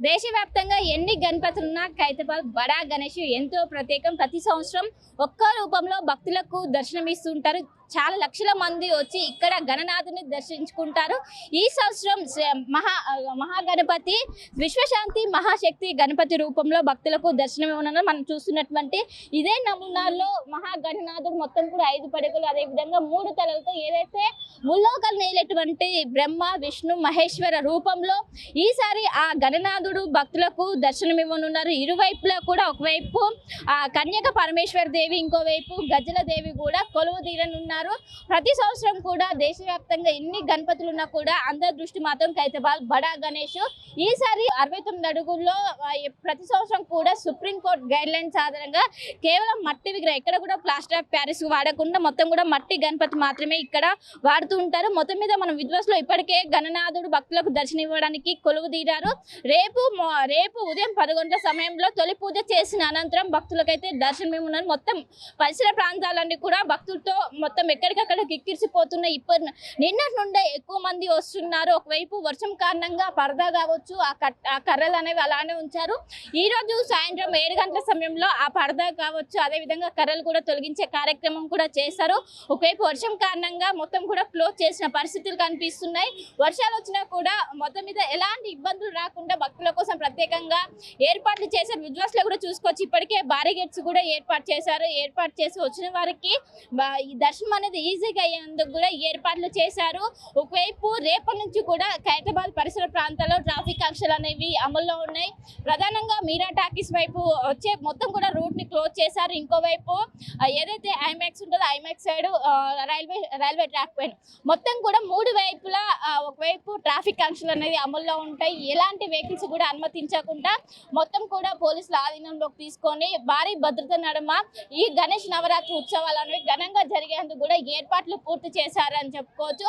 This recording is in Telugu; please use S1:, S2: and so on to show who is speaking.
S1: దేశవ్యాప్తంగా ఎన్ని గణపతులున్నా ఖైరతాబాద్ బడా గణేష్ ఎంతో ప్రత్యేకం. ప్రతి సంవత్సరం ఒక్క రూపంలో భక్తులకు దర్శనమిస్తుంటారు. చాలా లక్షల మంది వచ్చి ఇక్కడ గణనాథుని దర్శించుకుంటారు. ఈ సంవత్సరం మహాగణపతి విశ్వశాంతి మహాశక్తి గణపతి రూపంలో భక్తులకు దర్శనం ఇవ్వనున్నారు. మనం చూస్తున్నటువంటి ఇదే నమూనాల్లో మహాగణనాథుడు మొత్తం కూడా 5 పడగలు, అదేవిధంగా 3 తలలతో ఏదైతే ముల్లోకాలు నేలేటువంటి బ్రహ్మ విష్ణు మహేశ్వర రూపంలో ఈసారి ఆ గణనాథుడు భక్తులకు దర్శనం ఇవ్వనున్నారు. ఇరువైపులా కూడా ఒకవైపు ఆ కన్యక పరమేశ్వర దేవి, ఇంకోవైపు గజల దేవి కూడా కొలువు తీరనున్నారు. ప్రతి సంవత్సరం కూడా దేశవ్యాప్తంగా ఎన్ని గణపతులు ఉన్నా కూడా అందరి దృష్టి మాత్రం ఖైరతాబాద్ బడా గణేష్. ఈసారి 69 అడుగుల్లో ప్రతి సంవత్సరం కూడా సుప్రీంకోర్టు గైడ్ లైన్స్ ఆధారంగా కేవలం మట్టి విగ్రహం, ఎక్కడ కూడా ప్లాస్టర్ ఆఫ్ ప్యారిస్ వాడకుండా మొత్తం కూడా మట్టి గణపతి మాత్రమే ఇక్కడ వాడుతూ ఉంటారు. మొత్తం మీద మనం విద్వాసులో ఇప్పటికే గణనాథుడు భక్తులకు దర్శనం ఇవ్వడానికి కొలువు తీరారు. రేపు ఉదయం 10 గంటల సమయంలో తొలి పూజ చేసిన అనంతరం భక్తులకైతే దర్శనం ఇవ్వనున్నారు. మొత్తం పరిసర ప్రాంతాలన్నీ కూడా భక్తులతో మొత్తం ఎక్కడికక్కడ కిక్కిరిసిపోతున్నాయి. నిన్నటి నుండే ఎక్కువ మంది వస్తున్నారు. ఒకవైపు వర్షం కారణంగా పరదా కావచ్చు, ఆ కర్రలు అనేవి అలానే ఉంచారు. ఈ రోజు సాయంత్రం 7 గంటల సమయంలో ఆ పరదా కావచ్చు, అదేవిధంగా కర్రలు కూడా తొలగించే కార్యక్రమం కూడా చేశారు. ఒకవైపు వర్షం కారణంగా మొత్తం కూడా క్లోజ్ చేసిన పరిస్థితులు కనిపిస్తున్నాయి. వర్షాలు వచ్చినా కూడా మొత్తం మీద ఎలాంటి ఇబ్బందులు రాకుండా భక్తుల కోసం ప్రత్యేకంగా ఏర్పాట్లు చేశారు. విద్వాసులు కూడా చూసుకోవచ్చు, ఇప్పటికే బారిగేట్స్ కూడా ఏర్పాటు చేసి వచ్చిన వారికి ఈ దర్శనం అనేది ఈజీగా అయ్యేందుకు కూడా ఏర్పాట్లు చేశారు. ఒకవైపు రేపటి నుంచి కూడా ఖైరతాబాద్ పరిసర ప్రాంతాల్లో ట్రాఫిక్ ఆంక్షలు అనేవి అమల్లో ఉన్నాయి. ప్రధానంగా మీరా టాకీస్ వైపు వచ్చే మొత్తం కూడా రూట్ ని క్లోజ్ చేశారు. ఇంకోవైపు ఏదైతే ఐమాక్స్ ఉంటుందో ఐమాక్స్ సైడ్ రైల్వే ట్రాక్ పైన మొత్తం కూడా 3 వైపులా ఒకవైపు ట్రాఫిక్ ఆంక్షలు అనేవి అమల్లో ఉంటాయి. ఎలాంటి వెహికల్స్ కూడా అనుమతించకుండా మొత్తం కూడా పోలీసుల ఆధీనంలోకి తీసుకొని భారీ భద్రత నడుమ ఈ గణేష్ నవరాత్రి ఉత్సవాలు అనేవి ఘనంగా జరిగేందుకు కూడా ఏర్పాట్లు పూర్తి చేశారని చెప్పుకోవచ్చు.